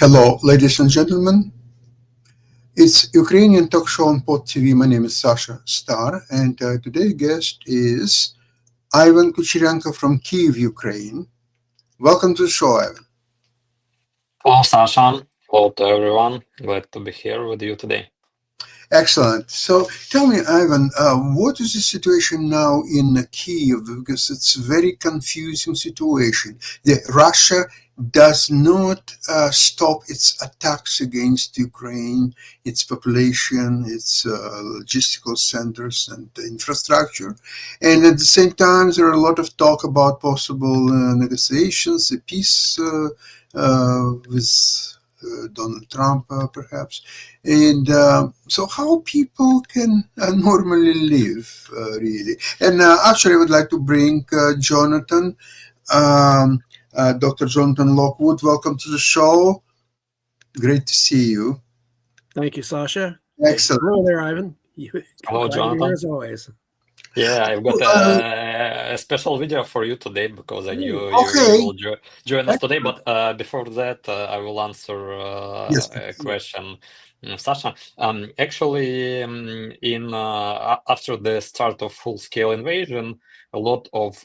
Hello, ladies and gentlemen. It's Ukrainian talk show on Pod TV. My name is Sasha Star, and today's guest is Ivan Kucherenko from Kyiv, Ukraine. Welcome to the show, Ivan. Hello, Sasha. Hello to everyone. Glad to be here with you today. Excellent. So tell me, Ivan, what is the situation now in Kyiv? Because it's a very confusing situation. Russia does not stop its attacks against Ukraine, its population, its logistical centers and infrastructure. And at the same time, there are a lot of talk about possible negotiations, a peace with Donald Trump, perhaps. And so how people can normally live, really. And actually, I would like to bring Jonathan, Dr. Jonathan Lockwood. Welcome to the show. Great to see you. Thank you, Sasha. Excellent. Hello there, Ivan. Hello, Glad you're here Jonathan. as always. Yeah, I've got a special video for you today because I knew you Okay. will join us today. But before that, I will answer Yes. a question, Sasha. Actually, after the start of full-scale invasion, a lot of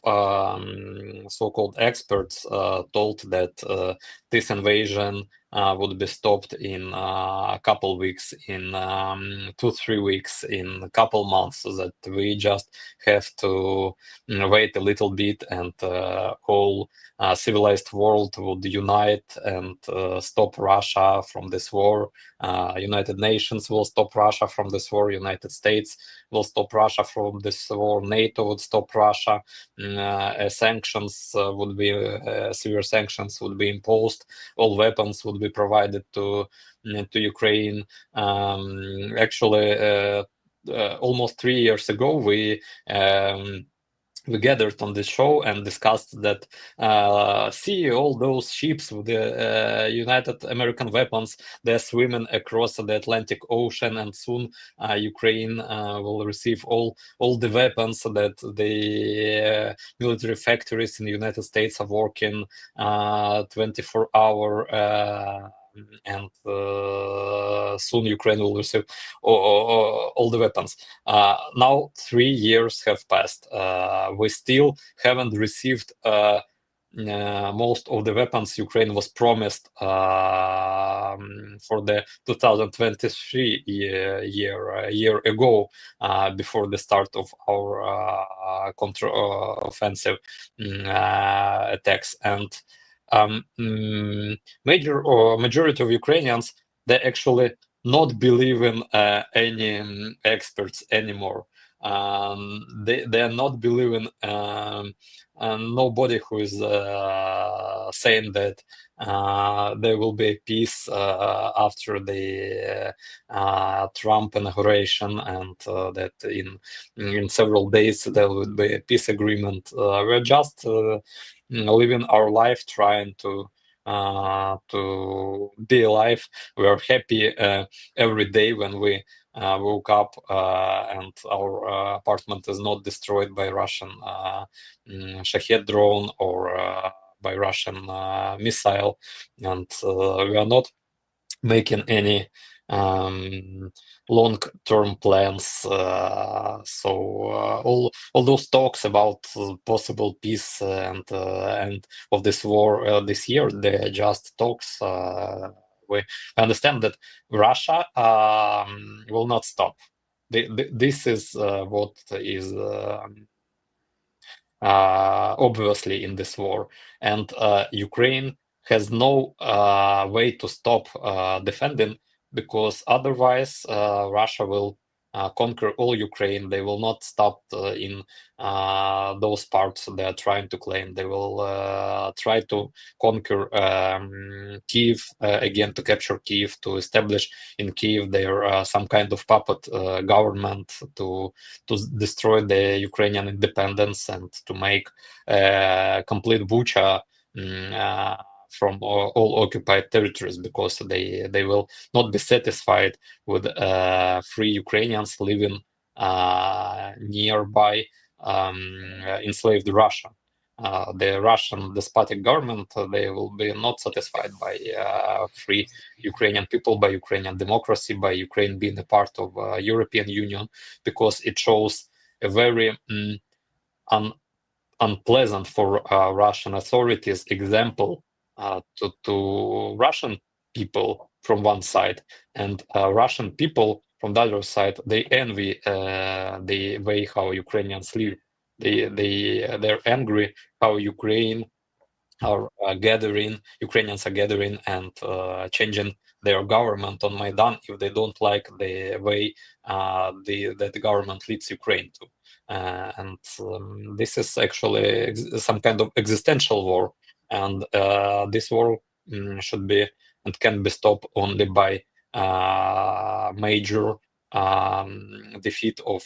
so-called experts told that this invasion would be stopped in a couple weeks, in 2-3 weeks, in a couple months, so that we just have to wait a little bit and whole civilized world would unite and stop Russia from this war. United Nations will stop Russia from this war. United States will stop Russia from this war. NATO would stop Russia. Sanctions would be severe sanctions would be imposed. All weapons would be provided to Ukraine. Actually, almost 3 years ago, we gathered on this show and discussed that see all those ships with the United American weapons, they're swimming across the Atlantic Ocean, and soon Ukraine will receive all the weapons that the military factories in the United States are working 24-hour. And soon Ukraine will receive all the weapons. Now 3 years have passed. We still haven't received most of the weapons Ukraine was promised for the 2023 year, a year ago, before the start of our offensive attacks. And majority of Ukrainians, they actually not believe in any experts anymore. They are not believing nobody who is saying that there will be peace after the Trump inauguration, and that in several days there will be a peace agreement. We're just living our life, trying to be alive. We are happy every day when we woke up and our apartment is not destroyed by Russian Shahed drone or by Russian missile, and we are not making any long-term plans. So all those talks about possible peace and end of this war this year, they're just talks. We understand that Russia will not stop. This is what is obviously in this war, and Ukraine has no way to stop defending, because otherwise Russia will conquer all Ukraine. They will not stop in those parts they are trying to claim. They will try to conquer Kiev again, to capture Kiev, to establish in Kiev their some kind of puppet government, to destroy the Ukrainian independence and to make complete Bucha from all occupied territories, because they will not be satisfied with free Ukrainians living nearby enslaved Russia. the Russian despotic government, they will be not satisfied by free Ukrainian people, by Ukrainian democracy, by Ukraine being a part of European Union, because it shows a very unpleasant for Russian authorities example to Russian people from one side, and Russian people from the other side. They envy the way how Ukrainians live. They're angry how Ukrainians are gathering and changing their government on Maidan if they don't like the way that the government leads Ukraine to. And this is actually some kind of existential war, and this war should be and can be stopped only by major defeat of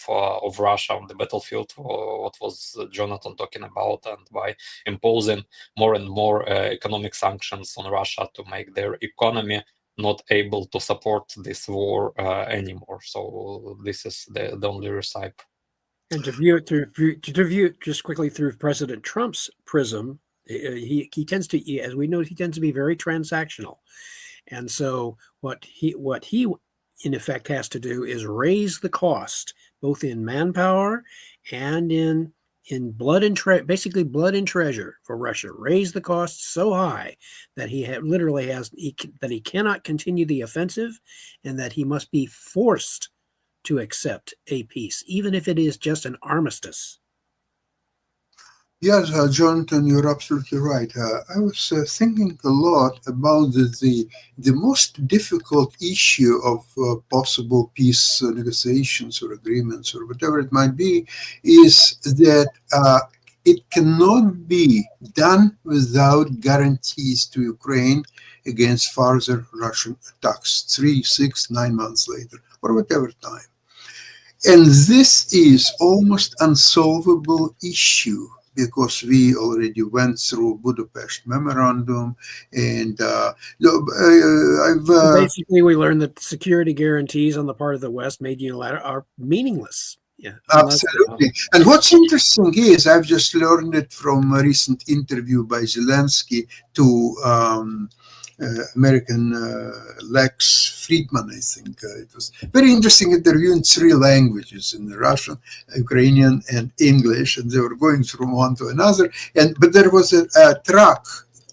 Russia on the battlefield, what was Jonathan talking about, and by imposing more and more economic sanctions on Russia to make their economy not able to support this war anymore. So this is the only recipe. And to view it just quickly through President Trump's prism, he tends to, as we know, he tends to be very transactional. And so what he in effect has to do is raise the cost, both in manpower and in blood and basically blood and treasure for Russia. Raise the cost so high that that he cannot continue the offensive, and that he must be forced to accept a peace, even if it is just an armistice. Yes, Jonathan, you're absolutely right. I was thinking a lot about the most difficult issue of possible peace negotiations or agreements or whatever it might be, is that it cannot be done without guarantees to Ukraine against further Russian attacks 3, 6, 9 months later, or whatever time. And this is almost unsolvable issue, because we already went through Budapest Memorandum, and basically we learned that security guarantees on the part of the West made unilateral are meaningless. Yeah, absolutely. And what's interesting is I've just learned it from a recent interview by Zelensky to American Lex Friedman, I think. It was a very interesting interview in 3 languages, in Russian, Ukrainian, and English, and they were going from one to another. But there was a track,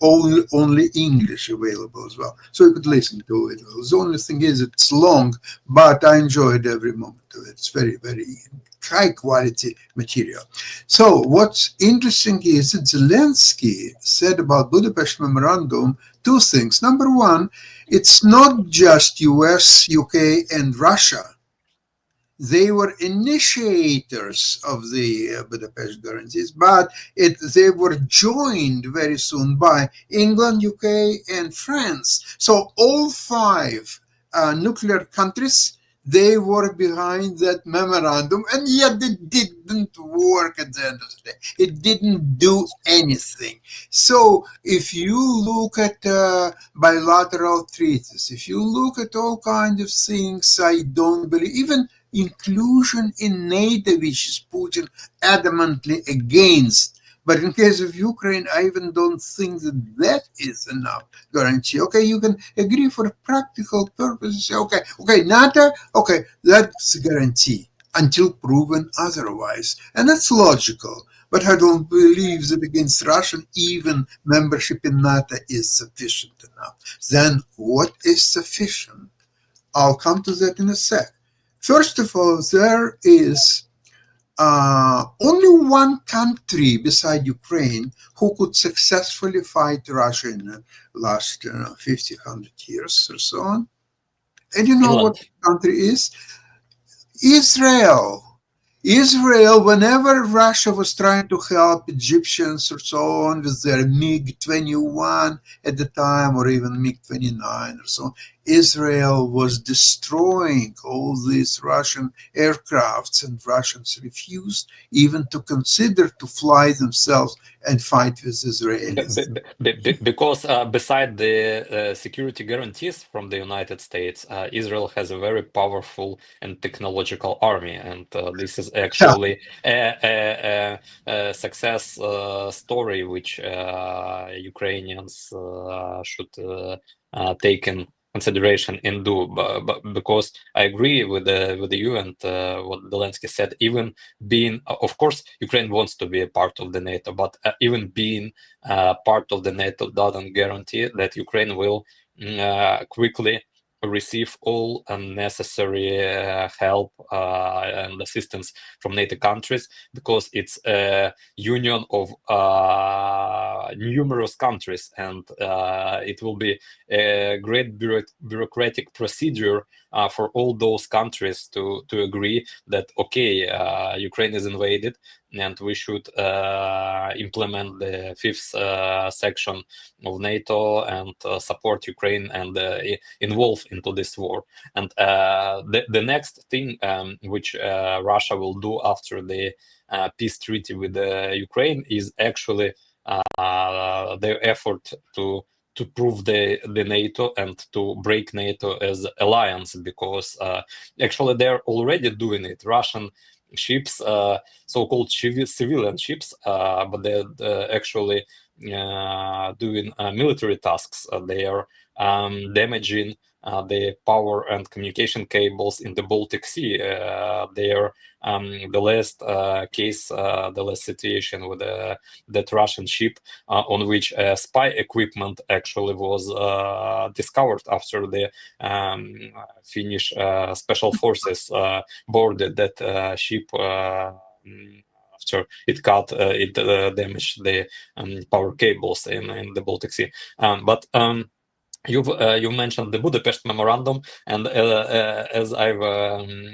only English available as well, so you could listen to it. The only thing is it's long, but I enjoyed every moment of it. It's very, very high quality material. So what's interesting is that Zelensky said about Budapest Memorandum 2 things. Number one, it's not just US, UK, and Russia. They were initiators of the Budapest guarantees, but they were joined very soon by England, UK, and France. So all 5 nuclear countries, they were behind that memorandum, and yet it didn't work at the end of the day. It didn't do anything. So if you look at bilateral treaties, if you look at all kinds of things, I don't believe, even inclusion in NATO, which is Putin adamantly against. But in case of Ukraine, I even don't think that is enough guarantee. Okay, you can agree for practical purposes. Okay, NATO, okay, that's a guarantee until proven otherwise. And that's logical. But I don't believe that against Russia, even membership in NATO is sufficient enough. Then what is sufficient? I'll come to that in a sec. First of all, there is only one country beside Ukraine who could successfully fight Russia in the last 50, 100 years or so on. And you know what the country is? Israel. Israel, whenever Russia was trying to help Egyptians or so on with their MiG-21 at the time, or even MiG-29 or so on, Israel was destroying all these Russian aircrafts, and Russians refused even to consider to fly themselves and fight with Israelis. Because beside the security guarantees from the United States, Israel has a very powerful and technological army, and this is actually a success story which Ukrainians should take in consideration and do. But because I agree with you and what Zelensky said, even being, of course, Ukraine wants to be a part of the NATO, but even being part of the NATO doesn't guarantee that Ukraine will quickly receive all unnecessary help and assistance from NATO countries, because it's a union of numerous countries, and it will be a great bureaucratic procedure for all those countries to agree that, okay, Ukraine is invaded and we should implement the fifth section of NATO and support Ukraine and involve into this war. And the next thing which Russia will do after the peace treaty with Ukraine is actually their effort to prove the NATO and to break NATO as alliance, because actually they're already doing it. Russian ships, so-called civilian ships, but they're actually doing military tasks. They are damaging the power and communication cables in the Baltic Sea. They are the last case, the last situation with that Russian ship on which spy equipment actually was discovered after the Finnish special forces boarded that ship. After it damaged the power cables in the Baltic Sea. You mentioned the Budapest Memorandum, and as I've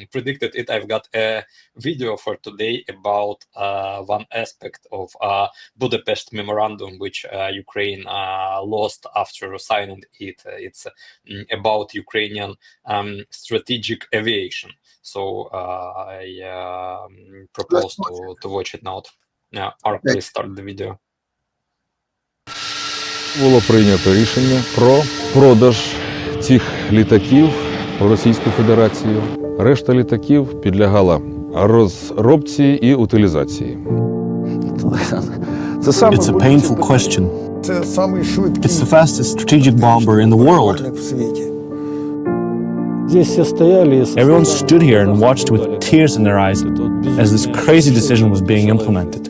predicted it, I've got a video for today about one aspect of Budapest Memorandum, which Ukraine lost after signing it. It's about Ukrainian strategic aviation. So I propose to watch it now. Yeah, Mark, please start the video. Було прийнято рішення про продаж цих літаків в Російську Федерацію. Решта літаків підлягала розробці і утилізації. It's a painful question. It's the fastest strategic bomber in the world. Everyone stood here and watched with tears in their eyes as this crazy decision was being implemented.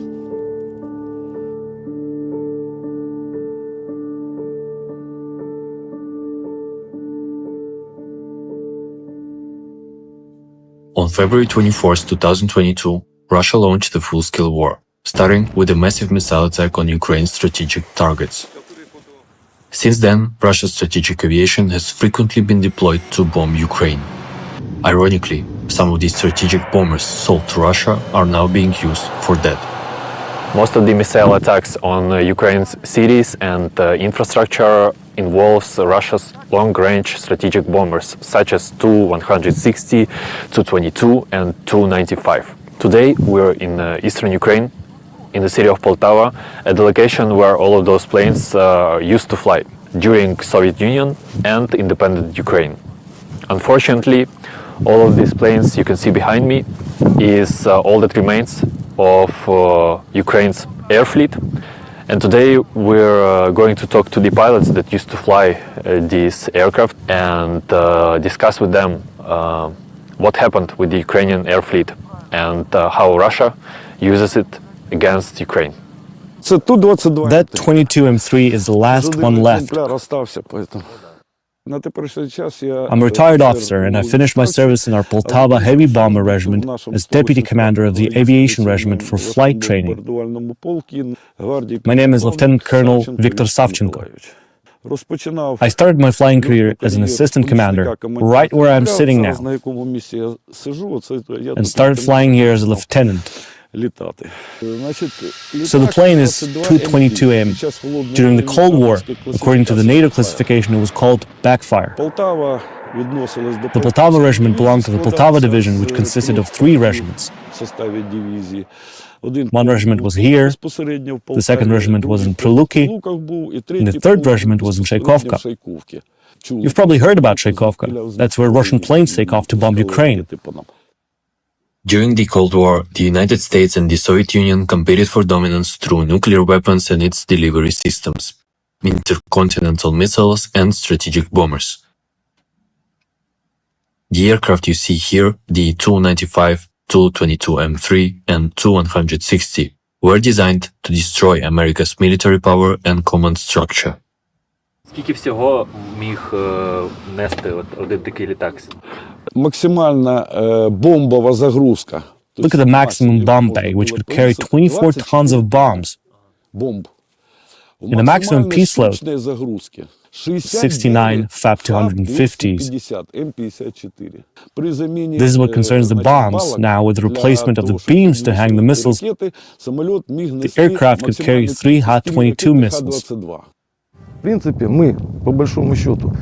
On February 24, 2022, Russia launched the full-scale war, starting with a massive missile attack on Ukraine's strategic targets. Since then, Russia's strategic aviation has frequently been deployed to bomb Ukraine. Ironically, some of these strategic bombers sold to Russia are now being used for that. Most of the missile attacks on Ukraine's cities and infrastructure involves Russia's long-range strategic bombers, such as Tu-160, Tu-22 and Tu-95. Today we're in eastern Ukraine, in the city of Poltava, at the location where all of those planes used to fly during Soviet Union and independent Ukraine. Unfortunately, all of these planes you can see behind me is all that remains of Ukraine's air fleet. And today we're going to talk to the pilots that used to fly these aircraft and discuss with them what happened with the Ukrainian air fleet and how Russia uses it against Ukraine. That 22 M3 is the last one left. I'm a retired officer and I finished my service in our Poltava Heavy Bomber Regiment as Deputy Commander of the Aviation Regiment for Flight Training. My name is Lieutenant Colonel Viktor Savchenko. I started my flying career as an assistant commander, right where I'm sitting now, and started flying here as a lieutenant. So the plane is Tu-22M. During the Cold War, according to the NATO classification, it was called Backfire. The Poltava Regiment belonged to the Poltava Division, which consisted of 3 regiments. One regiment was here, the second regiment was in Priluki, and the third regiment was in Shaykovka. You've probably heard about Shaykovka. That's where Russian planes take off to bomb Ukraine. During the Cold War, the United States and the Soviet Union competed for dominance through nuclear weapons and its delivery systems, intercontinental missiles and strategic bombers. The aircraft you see here, the Tu-95, Tu-22M3 and Tu-160, were designed to destroy America's military power and command structure. Скільки всього міг нести один такий літак? Максимальна бомбова загрузка. Look at the maximum bomb bay, which could carry 24 tons of bombs. Бомб. In the maximum peace load, загрузки 69 FAP-250s. This This is what concerns the bombs. Now, with the replacement of the beams to hang the missiles, the aircraft could carry 3 Ha-22 missiles. В принципе, мы, по большому счету,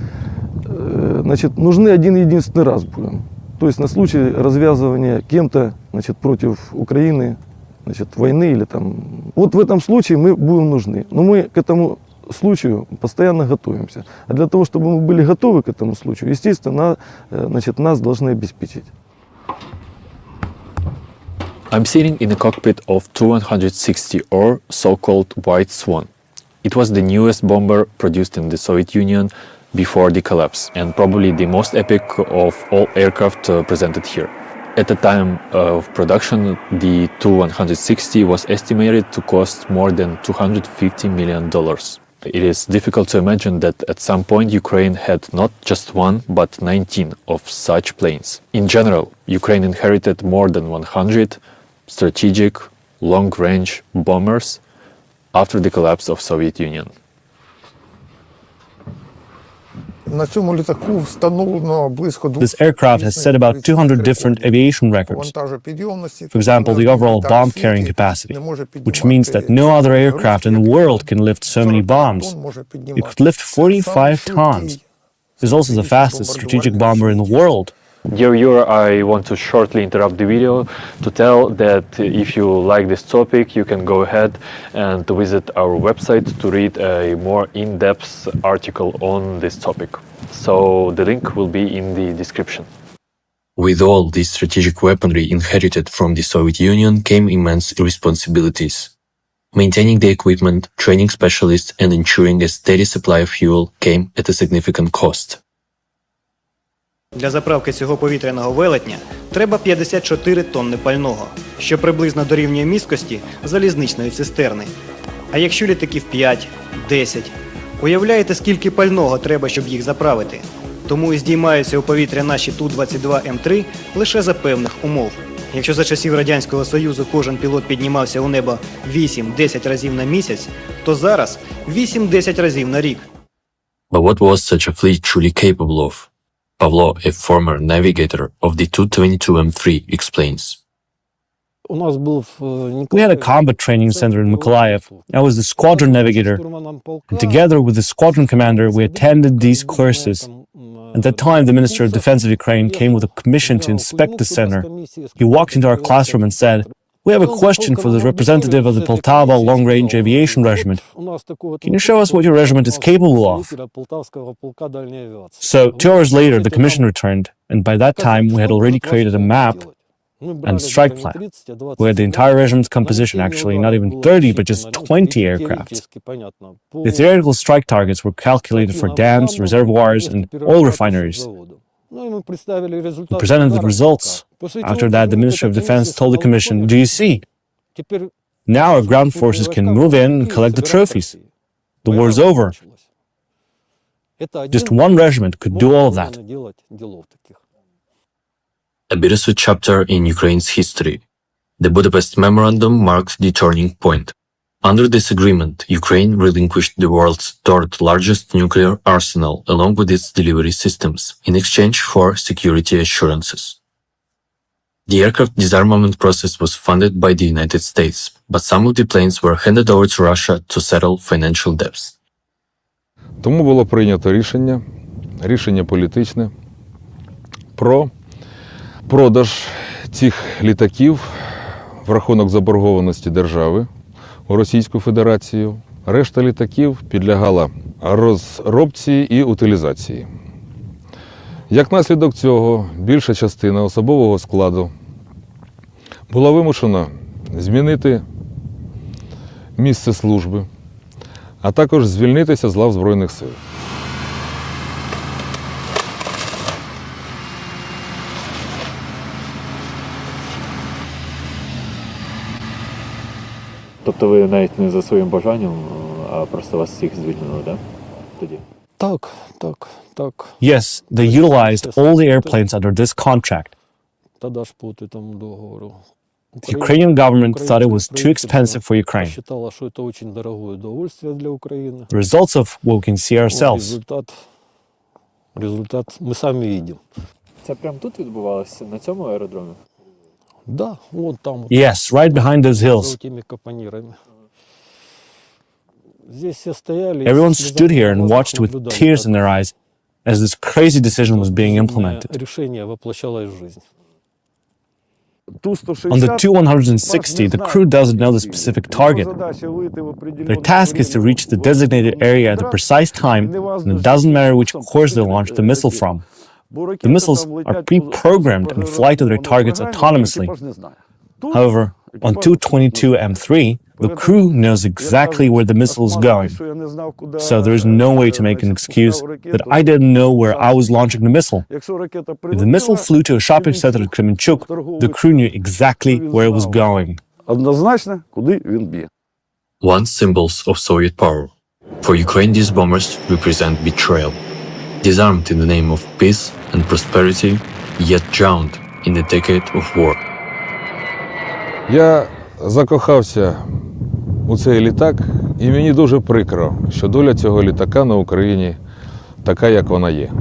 значит, нужны один-единственный раз будем. То есть на случай развязывания кем-то, значит, против Украины, значит, войны или там. Вот в этом случае мы будем нужны. Но мы к этому случаю постоянно готовимся. А для того, чтобы мы были готовы к этому случаю, естественно, значит, нас должны обеспечить. I'm sitting in the cockpit of Tu-160, or so-called White Swan. It was the newest bomber produced in the Soviet Union before the collapse, and probably the most epic of all aircraft presented here. At the time of production, the Tu-160 was estimated to cost more than $250 million. It is difficult to imagine that at some point Ukraine had not just one, but 19 of such planes. In general, Ukraine inherited more than 100 strategic, long-range bombers after the collapse of Soviet Union. This aircraft has set about 200 different aviation records. For example, the overall bomb carrying capacity, which means that no other aircraft in the world can lift so many bombs. It could lift 45 tons. It is also the fastest strategic bomber in the world. Dear viewer, I want to shortly interrupt the video to tell that if you like this topic, you can go ahead and visit our website to read a more in-depth article on this topic. So the link will be in the description. With all this strategic weaponry inherited from the Soviet Union came immense responsibilities. Maintaining the equipment, training specialists, and ensuring a steady supply of fuel came at a significant cost. Для заправки цього повітряного велетня треба 54 тонни пального, що приблизно дорівнює місткості залізничної цистерни. А якщо літаків 5, 10, уявляєте, скільки пального треба, щоб їх заправити? Тому і здіймаються у повітря наші Ту-22М3 лише за певних умов. Якщо за часів Радянського Союзу кожен пілот піднімався у небо 8-10 разів на місяць, то зараз 8-10 разів на рік. But what was such a fleet truly capable of? Pavlo, a former navigator of the Tu-22M3, explains. We had a combat training center in Mykolaiv. I was the squadron navigator, and together with the squadron commander, we attended these courses. At that time, the Minister of Defense of Ukraine came with a commission to inspect the center. He walked into our classroom and said, "We have a question for the representative of the Poltava Long-Range Aviation Regiment. Can you show us what your regiment is capable of?" So 2 hours later, the commission returned, and by that time, we had already created a map and strike plan. We had the entire regiment's composition, actually, not even 30, but just 20 aircraft. The theoretical strike targets were calculated for dams, reservoirs, and oil refineries. We presented the results. After that, the Ministry of Defense told the Commission, "Do you see? Now our ground forces can move in and collect the trophies. The war is over." Just one regiment could do all of that. A bittersweet chapter in Ukraine's history. The Budapest Memorandum marked the turning point. Under this agreement, Ukraine relinquished the world's third largest nuclear arsenal along with its delivery systems in exchange for security assurances. The aircraft disarmament process was funded by the United States, but some of the planes were handed over to Russia to settle financial debts. Тому було прийнято рішення політичне про продаж цих літаків в рахунок заборгованості держави у Російську Федерацію. Решта літаків підлягала розробці і утилізації. Як наслідок цього, більша частина особового складу була вимушена змінити місце служби, а також звільнитися з лав Збройних сил. Тобто ви навіть не за своїм бажанням, а просто вас всіх звільнили, да? Тоді? Так. Yes, they utilized all the airplanes under this contract. Та даш по тому договору. The Ukrainian government thought it was too expensive for Ukraine. Считала, що це дуже дорогое удовольствие для України. The results of what we can see ourselves. Результат ми самі бачимо. Це прямо тут відбувалося, на цьому аеродромі? Да, вон там. Yes, right behind those hills. Золотими капонирами. Здесь все стояли. Everyone stood here and watched with tears in their eyes as this crazy decision was being implemented. Решение воплощалось в жизнь. On the Tu-160, the crew doesn't know the specific target. Their task is to reach the designated area at the precise time, and it doesn't matter which course they launch the missile from. The missiles are pre-programmed and fly to their targets autonomously. However, on Tu-22M3, the crew knows exactly where the missile is going. So there is no way to make an excuse that I didn't know where I was launching the missile. If the missile flew to a shopping center at Kremenchuk, the crew knew exactly where it was going. Однозначно, куди він б'є. Once symbols of Soviet power. For Ukraine, these bombers represent betrayal. Disarmed in the name of peace and prosperity, yet drowned in a decade of war. Я закохався у цей літак, і мені дуже прикро, що доля цього літака на Україні така, як вона є.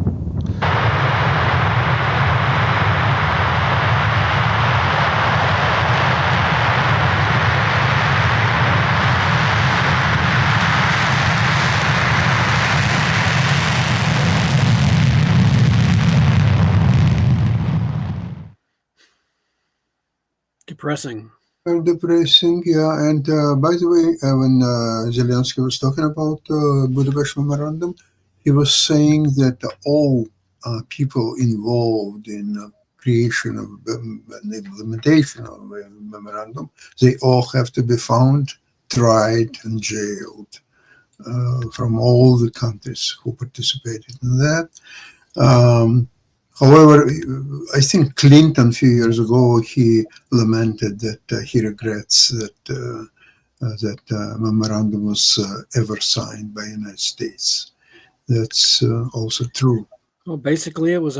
Depressing. Depressing, yeah. And by the way, when Zelensky was talking about Budapest Memorandum, he was saying that all people involved in creation of and implementation of the memorandum, they all have to be found, tried, and jailed from all the countries who participated in that. However, I think Clinton a few years ago, he lamented that he regrets that that memorandum was ever signed by the United States. That's also true. Well, basically, it was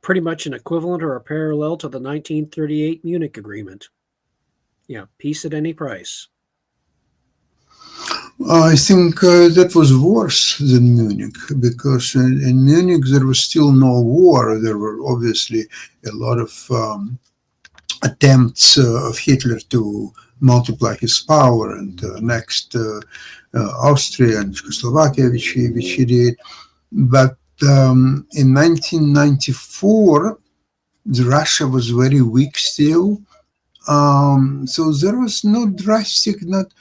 pretty much an equivalent or a parallel to the 1938 Munich Agreement. Yeah, peace at any price. I think that was worse than Munich, because in Munich there was still no war. There were obviously a lot of attempts of Hitler to multiply his power and next Austria and Czechoslovakia, which he did. But in 1994, Russia was very weak still. So there was no drastic, not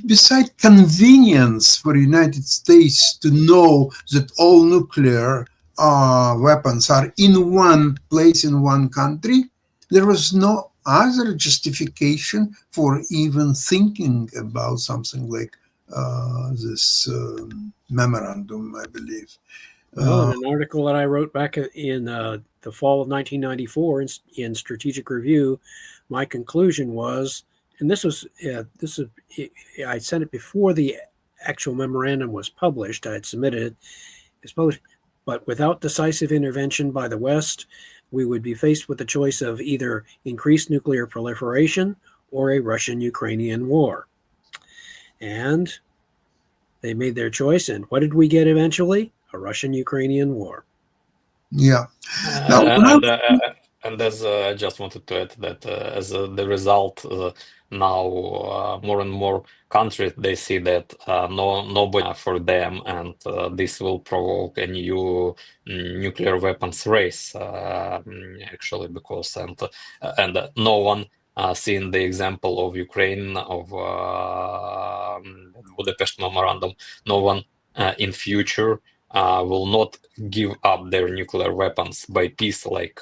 beside convenience for the United States to know that all nuclear weapons are in one place in one country, there was no other justification for even thinking about something like this memorandum, I believe. In an article that I wrote back in the fall of 1994 in Strategic Review, my conclusion was, and this was I sent it before the actual memorandum was published. I had submitted it. It's published, but without decisive intervention by the West, we would be faced with the choice of either increased nuclear proliferation or a Russian-Ukrainian war. And they made their choice, and what did we get eventually? A Russian-Ukrainian war. Yeah. And as I just wanted to add that as the result, now more and more countries, they see that nobody for them, and this will provoke a new nuclear weapons race, actually, because and no one seen the example of Ukraine, of Budapest Memorandum, no one in future will not give up their nuclear weapons by peace like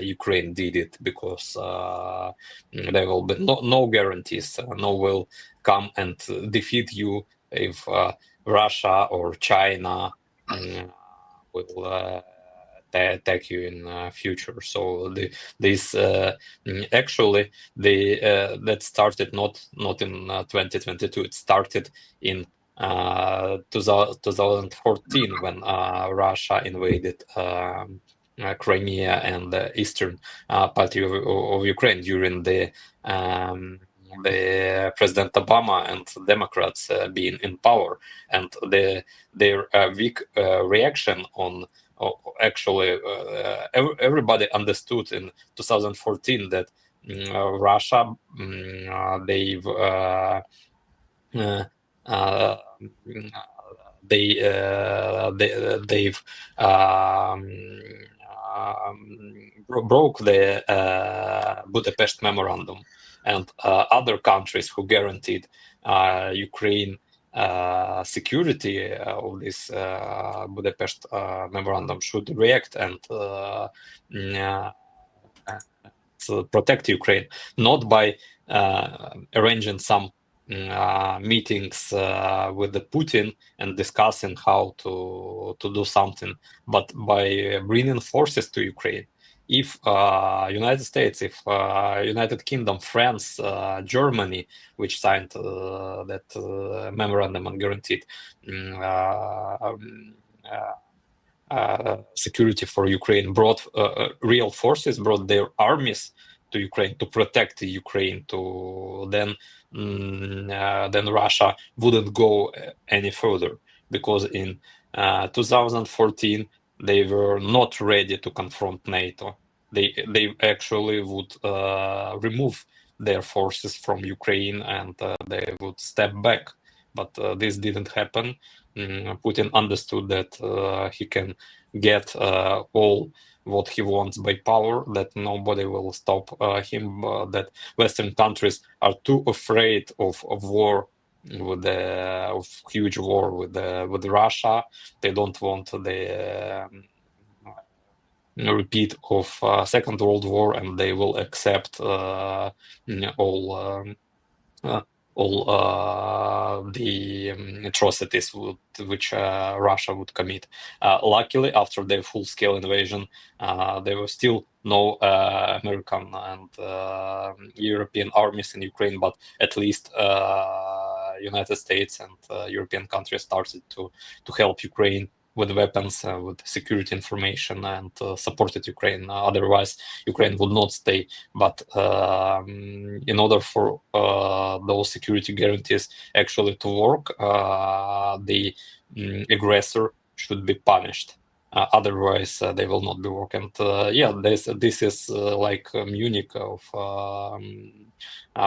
Ukraine did it, because there will be no guarantees. No will come and defeat you if Russia or China will attack you in future. So this actually that started not in 2022. It started in 2014 when Russia invaded Crimea and the eastern part of Ukraine during the President Obama and Democrats being in power, and their weak reaction on actually everybody understood in 2014 that Russia they've broke the Budapest Memorandum, and other countries who guaranteed Ukraine security of this Budapest Memorandum should react and protect Ukraine, not by arranging some meetings with the Putin and discussing how to do something, but by bringing forces to Ukraine. If United States, if United Kingdom, France, Germany, which signed that memorandum and guaranteed security for Ukraine, brought real forces, brought their armies to Ukraine to protect Ukraine, to then Russia wouldn't go any further, because in 2014 they were not ready to confront NATO. They actually would remove their forces from Ukraine and they would step back. But this didn't happen. Putin understood that he can get all what he wants by power, that nobody will stop him, that Western countries are too afraid of war, of huge war with Russia. They don't want the repeat of Second World War, and they will accept all the atrocities which Russia would commit. Luckily, after their full-scale invasion, there were still no American and European armies in Ukraine, but at least United States and European countries started to help Ukraine with weapons, with security information, and supported Ukraine. Otherwise, Ukraine would not stay. But in order for those security guarantees actually to work, the aggressor should be punished. Otherwise, they will not be working. And this is like Munich of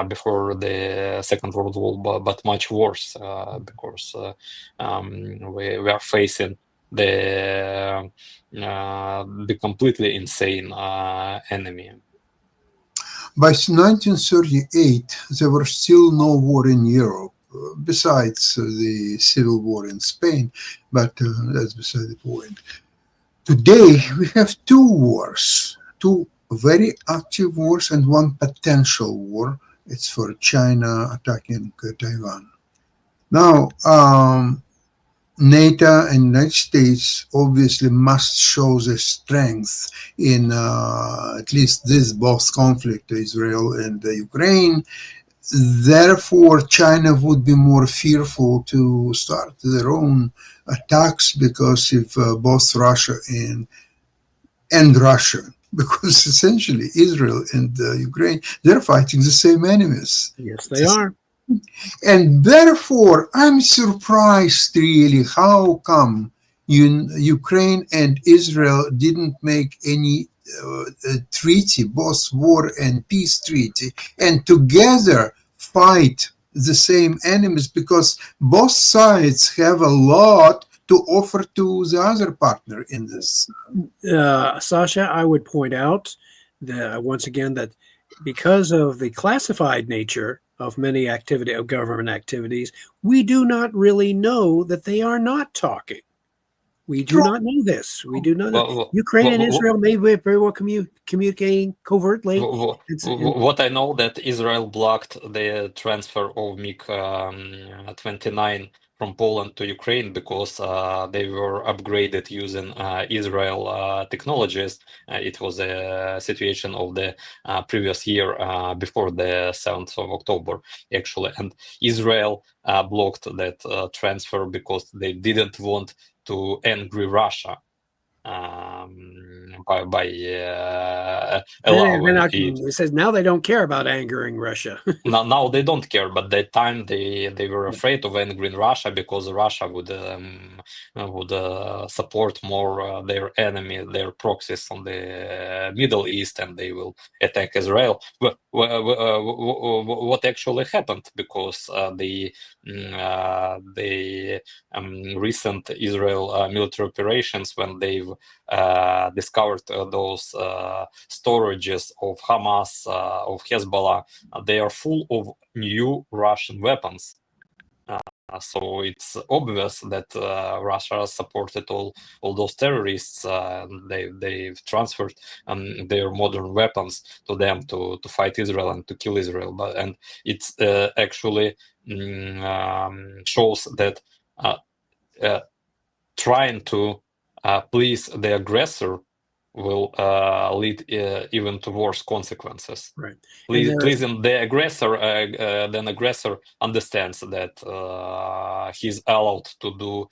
before the Second World War, but much worse, because we are facing the completely insane enemy. By 1938, there was still no war in Europe, besides the civil war in Spain, but that's beside the point. Today, we have two wars, two very active wars and one potential war. It's for China attacking Taiwan. Now, NATO and United States obviously must show their strength in at least this both conflict, Israel and Ukraine. Therefore, China would be more fearful to start their own attacks, because if both Russia and Russia, because essentially Israel and Ukraine, they're fighting the same enemies. Yes, they are. And therefore, I'm surprised really how come Ukraine and Israel didn't make any treaty, both war and peace treaty, and together fight the same enemies, because both sides have a lot to offer to the other partner in this. Sasha, I would point out that once again that because of the classified nature of many government activities, we do not really know that they are not talking. We do not know this. We do not know. Ukraine and Israel may be very well communicating covertly. What I know that Israel blocked the transfer of MiG-29 from Poland to Ukraine because they were upgraded using Israel technologies. It was a situation of the previous year before the 7th of October, actually. And Israel blocked that transfer because they didn't want to angry Russia by allowing it. It says now they don't care about angering Russia. Now they don't care, but that time they were afraid of angering Russia because Russia would support more their enemy, their proxies on the Middle East, and they will attack Israel. What actually happened? Because the recent Israel military operations, when they've discovered those storages of Hamas, of Hezbollah, they are full of new Russian weapons. So it's obvious that Russia supported all those terrorists. They've transferred their modern weapons to them to fight Israel and to kill Israel. And it's actually shows that trying to please the aggressor will lead even to worse consequences. Right. Pleasing the aggressor, then aggressor understands that he's allowed to do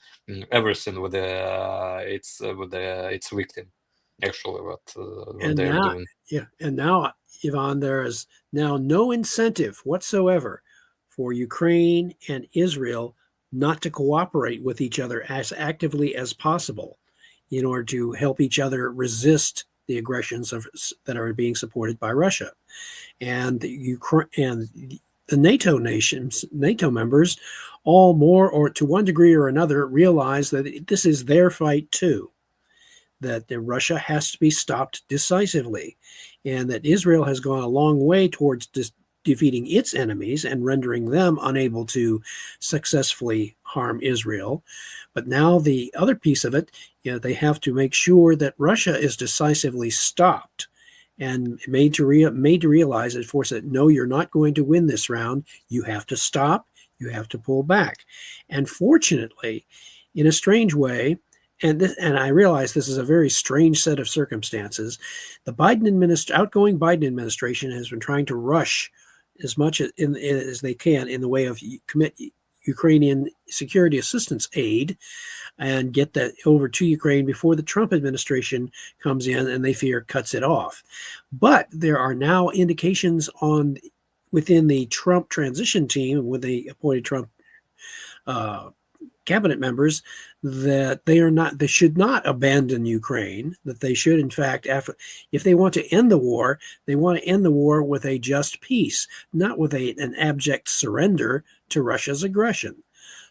everything with its victim. Actually, what they're doing. Yeah, and now, Ivan, there is now no incentive whatsoever for Ukraine and Israel not to cooperate with each other as actively as possible in order to help each other resist the aggressions that are being supported by Russia. And the NATO nations, NATO members, all more or to one degree or another realize that this is their fight too, that Russia has to be stopped decisively, and that Israel has gone a long way towards defeating its enemies and rendering them unable to successfully harm Israel. But now the other piece of it, they have to make sure that Russia is decisively stopped and made to realize and force it, no, you're not going to win this round. You have to stop. You have to pull back. And fortunately, in a strange way, and I realize this is a very strange set of circumstances, the outgoing Biden administration has been trying to rush as much as they can in the way of commit Ukrainian security assistance aid and get that over to Ukraine before the Trump administration comes in and they fear cuts it off. But there are now indications within the Trump transition team, with the appointed Trump cabinet members, that they should not abandon Ukraine, that they should, in fact, if they want to end the war, they want to end the war with a just peace, not with an abject surrender to Russia's aggression.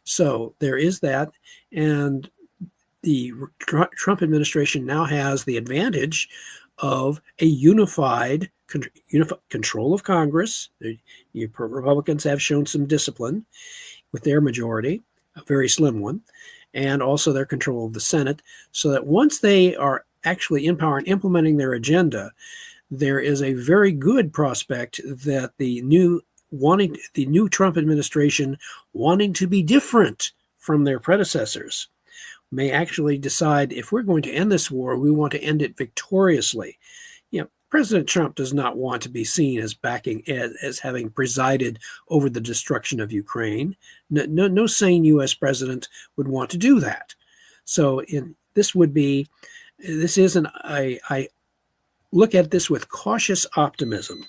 So there is that, and the Trump administration now has the advantage of a unified control of Congress. The Republicans have shown some discipline with their majority, a very slim one, and also their control of the Senate, so that once they are actually in power and implementing their agenda, there is a very good prospect that the new Trump administration, wanting to be different from their predecessors, may actually decide, if we're going to end this war, we want to end it victoriously. President Trump does not want to be seen as as having presided over the destruction of Ukraine. No sane U.S. president would want to do that. So I look at this with cautious optimism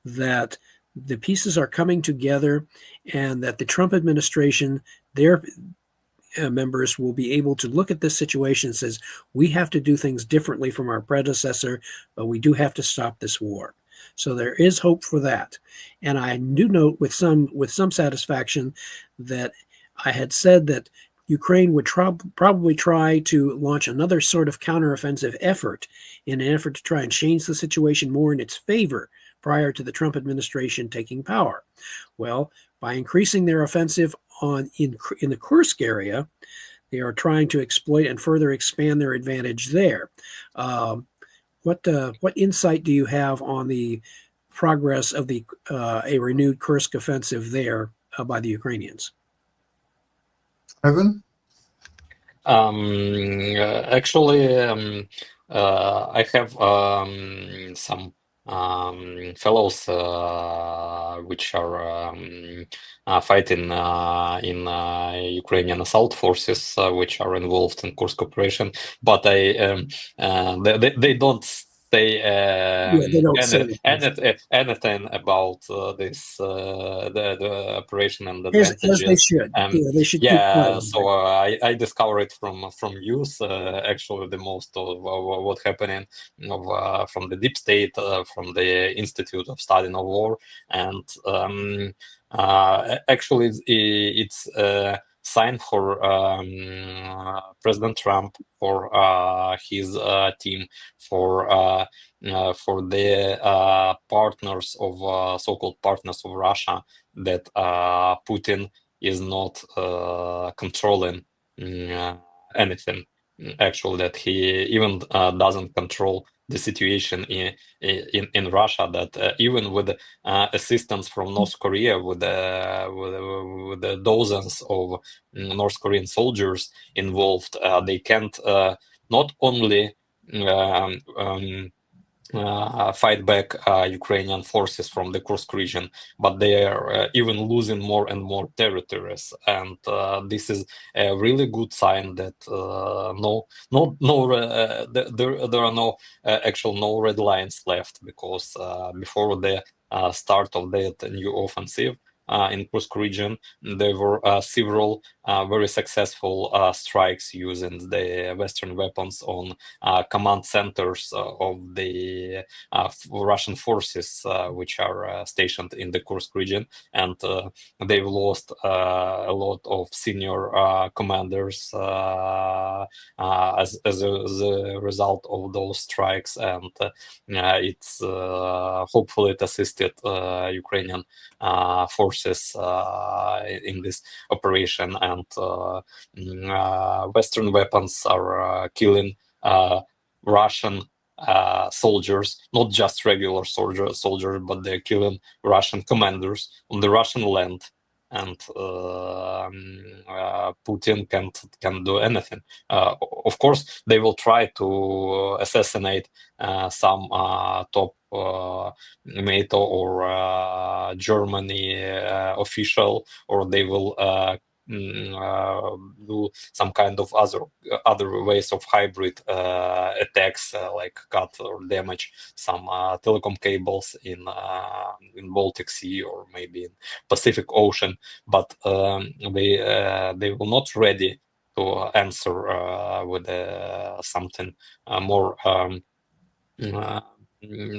that the pieces are coming together and that the Trump administration, their members, will be able to look at this situation and says, we have to do things differently from our predecessor, but we do have to stop this war. So there is hope for that. And I do note with some satisfaction that I had said that Ukraine would probably try to launch another sort of counteroffensive effort in an effort to try and change the situation more in its favor prior to the Trump administration taking power. Well, by increasing their offensive in the Kursk area, They are trying to exploit and further expand their advantage there. What insight do you have on the progress of a renewed Kursk offensive there by the Ukrainians? Ivan? Actually, I have some fellows which are fighting in Ukrainian assault forces, which are involved in Kursk operation, but they don't say They don't say anything about this the operation and as they advantages. should. They should keep Yeah, quiet. so I discovered from news actually the most of what happening from the deep state, from the Institute of Studying of War, and actually it's a sign for President Trump, for his team, for the partners of so-called partners of Russia, that Putin is not controlling anything. Actually, that he even doesn't control the situation in Russia. That even with assistance from North Korea, with the dozens of North Korean soldiers involved, they can't not only fight back Ukrainian forces from the Kursk region, but they are even losing more and more territories. And this is a really good sign that there are no red lines left, because before the start of that new offensive in Kursk region, there were several very successful strikes using the Western weapons on command centers of the Russian forces which are stationed in the Kursk region, and they've lost a lot of senior commanders as a result of those strikes, and it's hopefully it assisted Ukrainian forces in this operation, and Western weapons are killing Russian soldiers, not just regular soldiers, but they're killing Russian commanders on the Russian land, and Putin can't do anything. Of course, they will try to assassinate some top NATO or Germany official, or they will do some kind of other ways of hybrid attacks, like cut or damage some telecom cables in Baltic Sea or maybe in Pacific Ocean, but they will not ready to answer with something more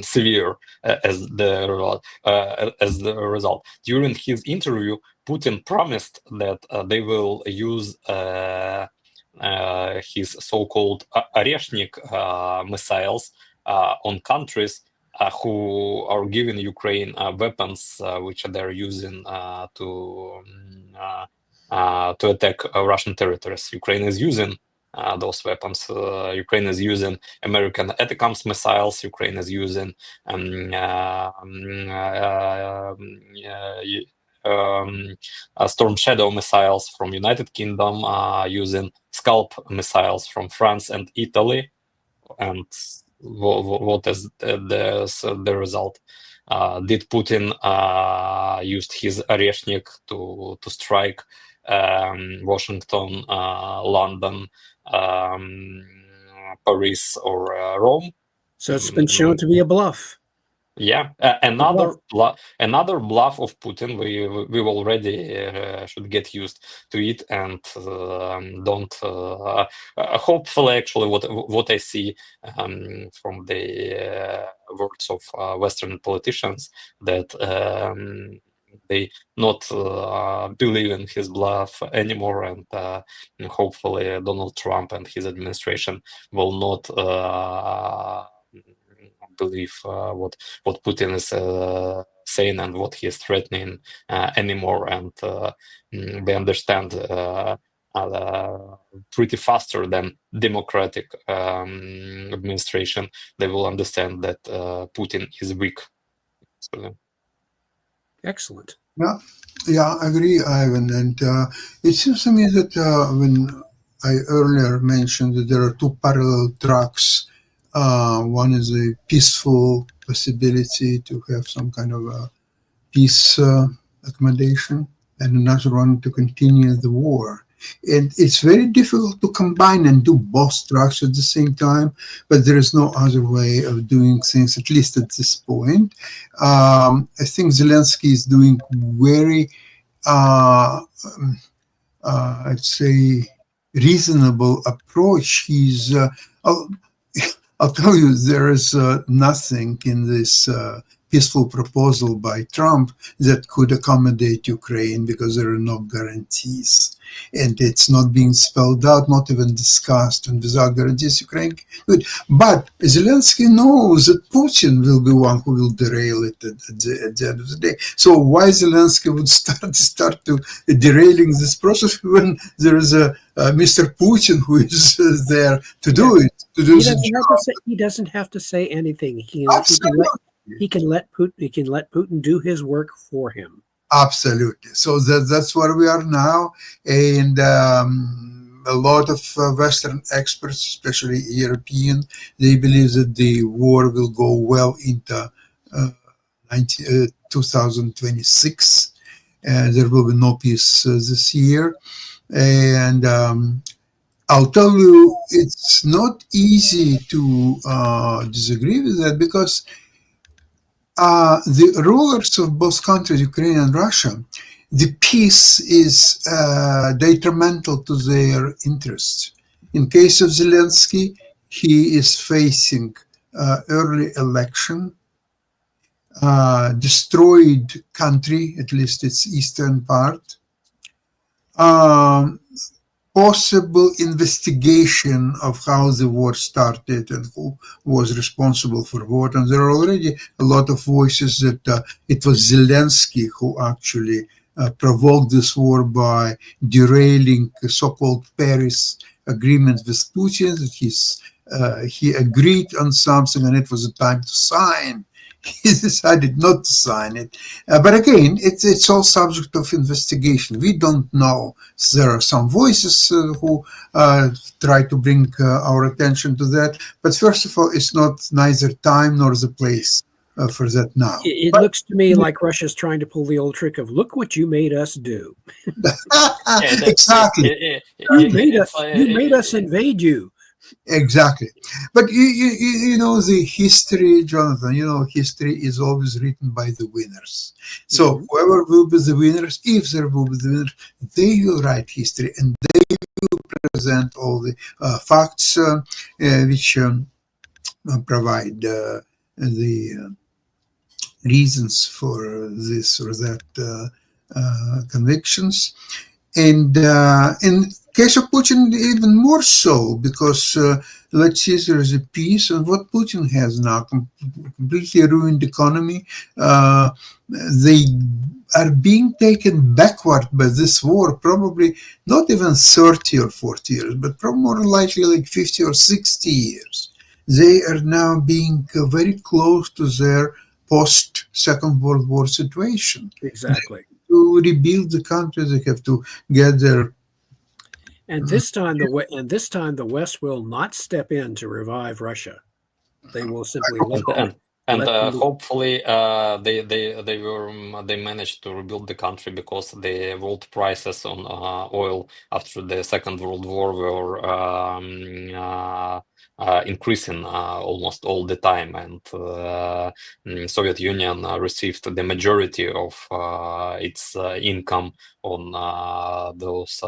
severe as the result. During his interview, Putin promised that they will use his so-called Oreshnik missiles on countries who are giving Ukraine weapons which they're using to attack Russian territories. Ukraine is using those weapons. Ukraine is using American ATACMS missiles. Ukraine is using Storm Shadow missiles from United Kingdom, using Scalp missiles from France and Italy. And what is the result? Did Putin used his Oreshnik to strike Washington, London, Paris, or Rome? So it's been shown to be a bluff. Yeah, another bluff of Putin. We already should get used to it, and don't. Hopefully, actually, what I see from the words of Western politicians, that they not believe in his bluff anymore, and hopefully Donald Trump and his administration will not believe what Putin is saying and what he is threatening anymore, and they understand pretty faster than democratic administration, they will understand that Putin is weak. So, Excellent. Yeah, I agree, Ivan. And it seems to me that when I earlier mentioned that there are two parallel tracks, one is a peaceful possibility to have some kind of a peace accommodation, and another one to continue the war. And it's very difficult to combine and do both tracks at the same time, but there is no other way of doing things, at least at this point. I think Zelensky is doing very, I'd say, reasonable approach. I'll tell you, there is nothing in this peaceful proposal by Trump that could accommodate Ukraine because there are no guarantees. And it's not being spelled out, not even discussed, and without guarantees, Ukraine could. But Zelensky knows that Putin will be one who will derail it at the end of the day. So why Zelensky would start to derailing this process when there is a Mr. Putin who is there to do it, to do He doesn't have to say anything. He can let Putin do his work for him. Absolutely. So that's where we are now, and a lot of Western experts, especially European, they believe that the war will go well into 2026. There will be no peace this year, and I'll tell you, it's not easy to disagree with that, because the rulers of both countries, Ukraine and Russia, the peace is detrimental to their interests. In case of Zelensky, he is facing early election, destroyed country, at least its eastern part, possible investigation of how the war started and who was responsible for what. And there are already a lot of voices that it was Zelensky who actually provoked this war by derailing the so-called Paris agreement with Putin, that he agreed on something and it was a time to sign. He decided not to sign it. But again, it's all subject of investigation. We don't know. There are some voices who try to bring our attention to that. But first of all, it's not neither time nor the place for that now. It looks to me like Russia's trying to pull the old trick of, look what you made us do. Exactly. You made us invade you. Exactly. But you know the history, Jonathan, history is always written by the winners. So whoever will be the winners, if there will be the winners, they will write history and they will present all the facts which provide the reasons for this or that convictions. And in case of Putin, even more so, because let's see, there is a peace, and what Putin has now, completely ruined economy. They are being taken backward by this war, probably not even 30 or 40 years, but probably more likely like 50 or 60 years. They are now being very close to their post-Second World War situation. Exactly. To rebuild the country, they have to get their. And this time, the West will not step in to revive Russia. They will simply hopefully they managed to rebuild the country, because the world prices on oil after the Second World War were increasing almost all the time, and Soviet Union received the majority of its income on those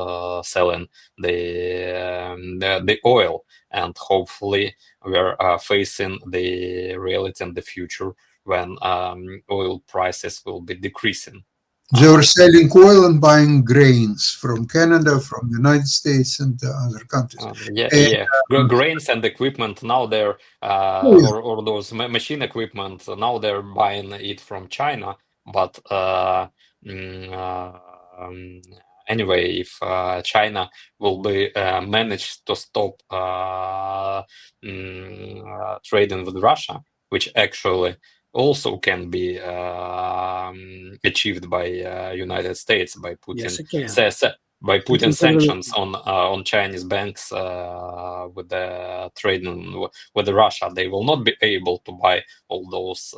selling the oil. And hopefully we're facing the reality in the future when oil prices will be decreasing. They were selling oil and buying grains from Canada, from the United States, and other countries. Grains and equipment, now they're or those machine equipment, now they're buying it from China, but anyway, if China will be managed to stop trading with Russia, which actually also can be achieved by United States by putting Yes, it can. sanctions on Chinese banks with the trading with Russia. They will not be able to buy all those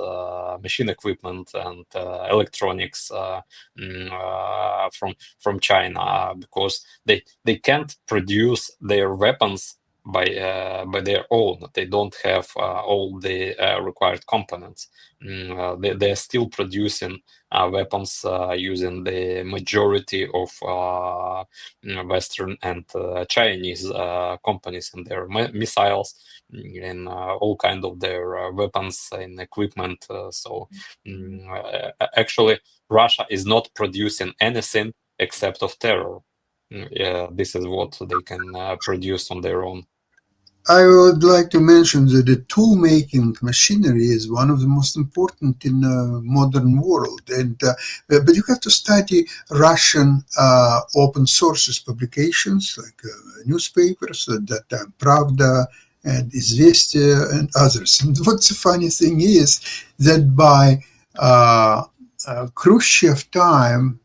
machine equipment and electronics from China because they can't produce their weapons by their own. They don't have all the required components. They're still producing weapons using the majority of Western and Chinese companies and their missiles and all kind of their weapons and equipment. Actually, Russia is not producing anything except of terror. This is what they can produce on their own. I would like to mention that the tool-making machinery is one of the most important in the modern world. And but you have to study Russian open sources publications like newspapers, that Pravda and Izvestia and others. And what's the funny thing is that by Khrushchev time,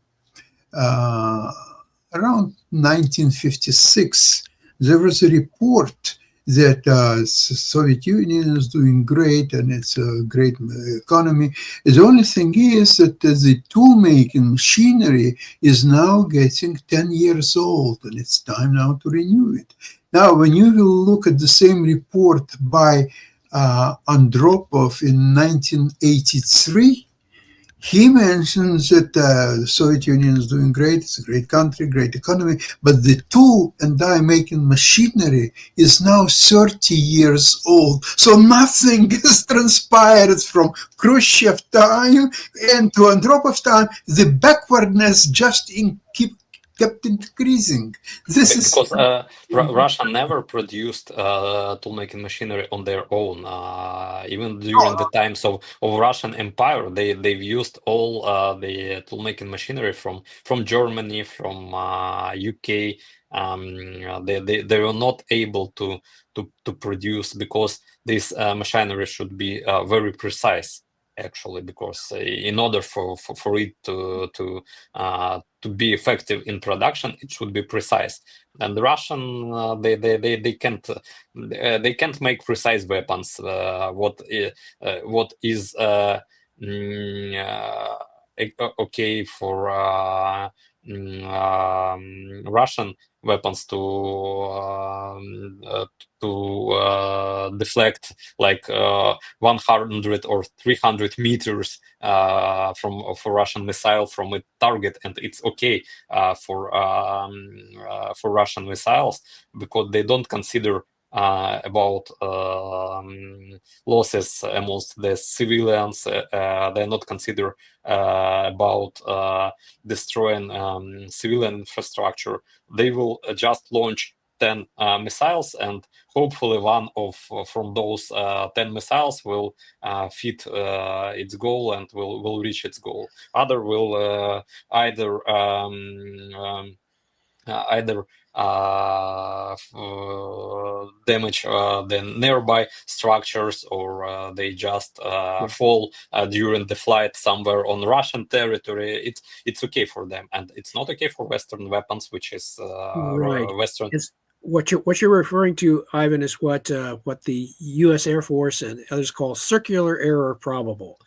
around 1956, there was a report that Soviet Union is doing great and it's a great economy. The only thing is that the tool-making machinery is now getting 10 years old and it's time now to renew it. Now, when you will look at the same report by Andropov in 1983, he mentions that the Soviet Union is doing great, it's a great country, great economy, but the tool and die-making machinery is now 30 years old. So nothing has transpired from Khrushchev time and to Andropov time. The backwardness just kept increasing. Because Russia never produced tool-making machinery on their own. Even during the times of Russian Empire, they've used all the tool-making machinery from Germany, from UK. They were not able to produce because this machinery should be very precise. Actually, because in order for it to be effective in production, it should be precise. And the Russian they can't make precise weapons. What is okay for Russian weapons to deflect like 100 or 300 meters for Russian missile from a target, and it's okay for Russian missiles because they don't consider about losses amongst the civilians. They're not consider about destroying civilian infrastructure. They will just launch 10 missiles, and hopefully one from those 10 missiles will fit its goal and will reach its goal. Other will either damage the nearby structures, or they just fall during the flight somewhere on Russian territory. It's okay for them, and it's not okay for Western weapons, which is right. Western. What you're referring to, Ivan, is what the U.S. Air Force and others call circular error probable.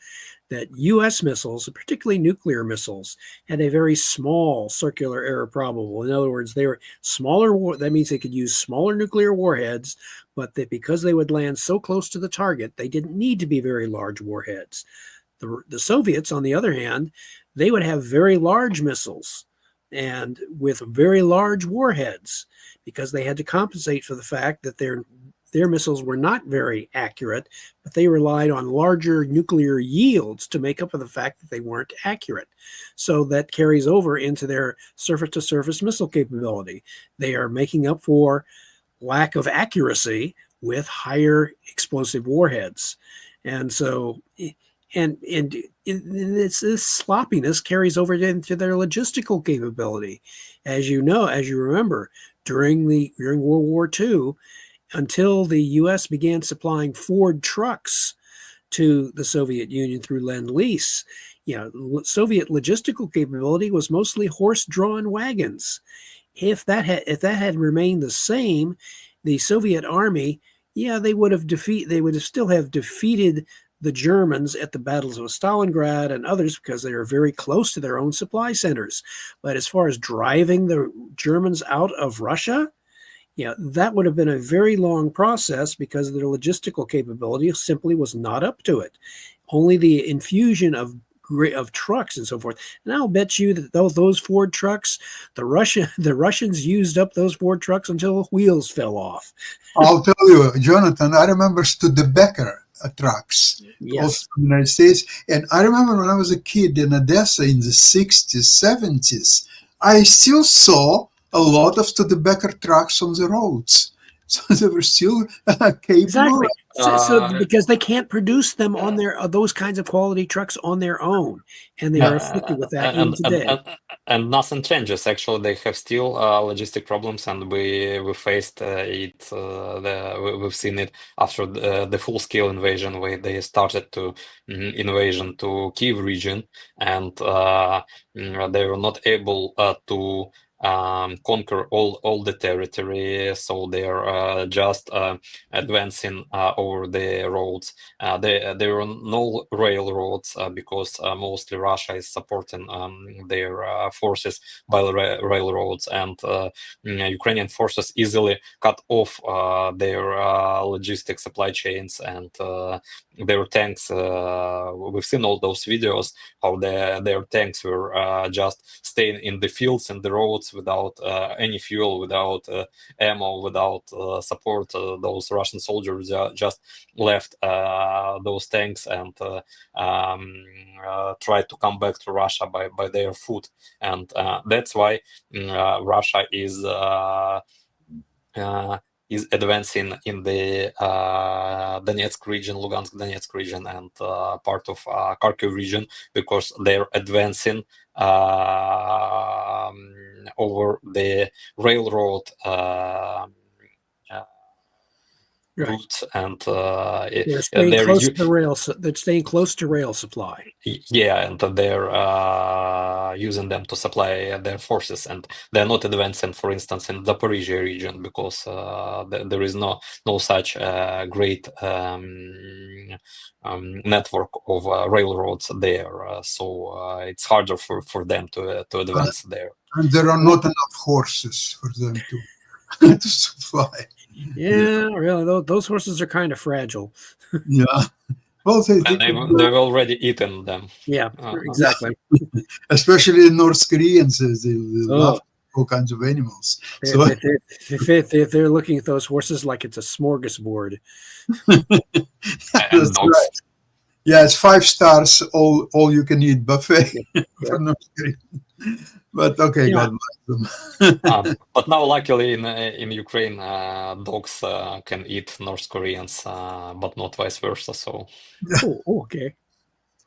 That U.S. missiles, particularly nuclear missiles, had a very small circular error probable. In other words, they were smaller. That means they could use smaller nuclear warheads, but that because they would land so close to the target, they didn't need to be very large warheads. The Soviets, on the other hand, they would have very large missiles and with very large warheads because they had to compensate for the fact that their missiles were not very accurate, but they relied on larger nuclear yields to make up for the fact that they weren't accurate. So that carries over into their surface-to-surface missile capability. They are making up for lack of accuracy with higher explosive warheads. And so, and this sloppiness carries over into their logistical capability. As you know, as you remember, during World War II, until the U.S. began supplying Ford trucks to the Soviet Union through Lend-Lease, Soviet logistical capability was mostly horse-drawn wagons. If that had remained the same, the Soviet army, they would still have defeated the Germans at the battles of Stalingrad and others because they are very close to their own supply centers. But as far as driving the Germans out of Russia, that would have been a very long process because their logistical capability simply was not up to it. Only the infusion of trucks and so forth. And I'll bet you that those Ford trucks, the Russians used up those Ford trucks until wheels fell off. I'll tell you, Jonathan, I remember Studebaker trucks, Yes. also in the United States. And I remember when I was a kid in Odessa in the 60s, 70s, I still saw a lot of Studebaker trucks on the roads. So they were still capable. Exactly. So because they can't produce them on those kinds of quality trucks on their own, and they are afflicted with that even today. And nothing changes. Actually, they have still logistic problems, and we faced it. We've seen it after the full-scale invasion, where they started to invasion to Kiev region, and they were not able to conquer all the territory, so they're just advancing over the roads. There are no railroads because mostly Russia is supporting their forces by railroads, and Ukrainian forces easily cut off their logistic supply chains and their tanks. We've seen all those videos how their tanks were just staying in the fields and the roads without any fuel, without ammo, without support. Those Russian soldiers just left those tanks and tried to come back to Russia by their foot. And that's why Russia is advancing in the Donetsk region, Lugansk Donetsk region, and part of Kharkiv region, because they're advancing over the railroad routes, and They're staying close to rail. They're staying close to rail supply. Yeah, and they're using them to supply their forces, and they're not advancing, for instance, in the Zaporizhia region, because there is no such great network of railroads there. So it's harder for them to advance there. And there are not enough horses for them to to supply. Yeah, really, those horses are kind of fragile. Yeah. Well, they've already eaten them. Yeah, exactly. Especially the North Koreans, they love all kinds of animals. So They're looking at those horses like it's a smorgasbord. that's right. Yeah, it's 5 stars, all you can eat buffet for North Korea. But okay, God bless them. But now, luckily, in Ukraine, dogs can eat North Koreans, but not vice versa. So, Okay.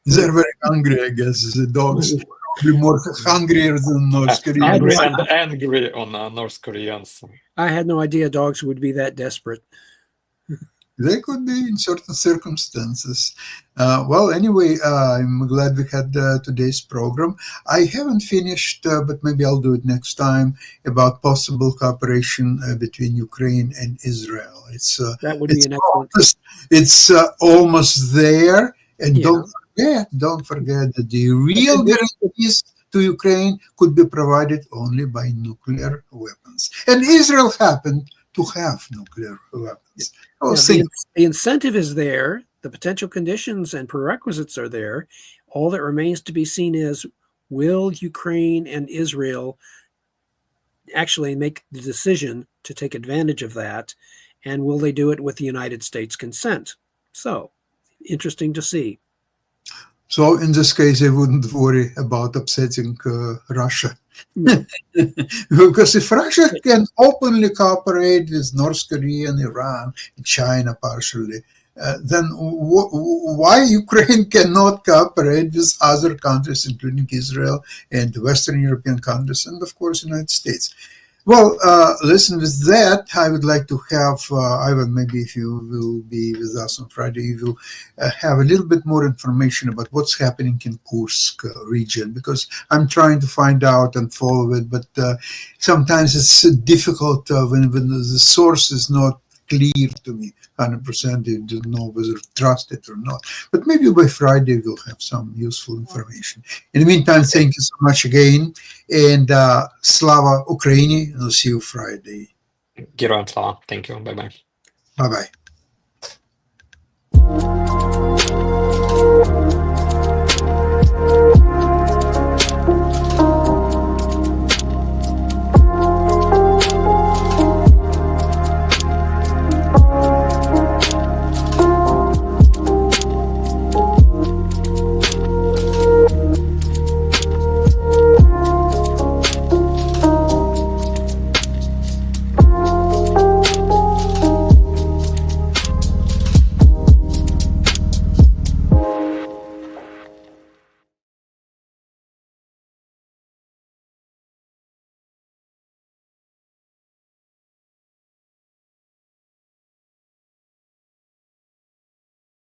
They're very hungry, I guess. The dogs are probably more hungrier than North Koreans. angry on North Koreans. I had no idea dogs would be that desperate. They could be in certain circumstances. Well, anyway, I'm glad we had today's program. I haven't finished, but maybe I'll do it next time, about possible cooperation between Ukraine and Israel. That would be an excellent. It's almost there, and don't forget that the real guarantees to Ukraine could be provided only by nuclear weapons. And Israel happened to have nuclear weapons. The incentive is there, the potential conditions and prerequisites are there. All that remains to be seen is, will Ukraine and Israel actually make the decision to take advantage of that, and will they do it with the United States' consent? So, interesting to see. So in this case, I wouldn't worry about upsetting Russia. No. Because if Russia can openly cooperate with North Korea and Iran, China partially, then why Ukraine cannot cooperate with other countries, including Israel and the Western European countries, and of course, United States? Well, listen, with that, I would like to have, Ivan, maybe if you will be with us on Friday, you will have a little bit more information about what's happening in Kursk region, because I'm trying to find out and follow it, but sometimes it's difficult when the source is not clear to me 100%. You don't know whether to trust it or not. But maybe by Friday we'll have some useful information. In the meantime, thank you so much again, and Slava Ukraini. I'll see you Friday. Героям слава. Thank you. Bye-bye. Bye-bye.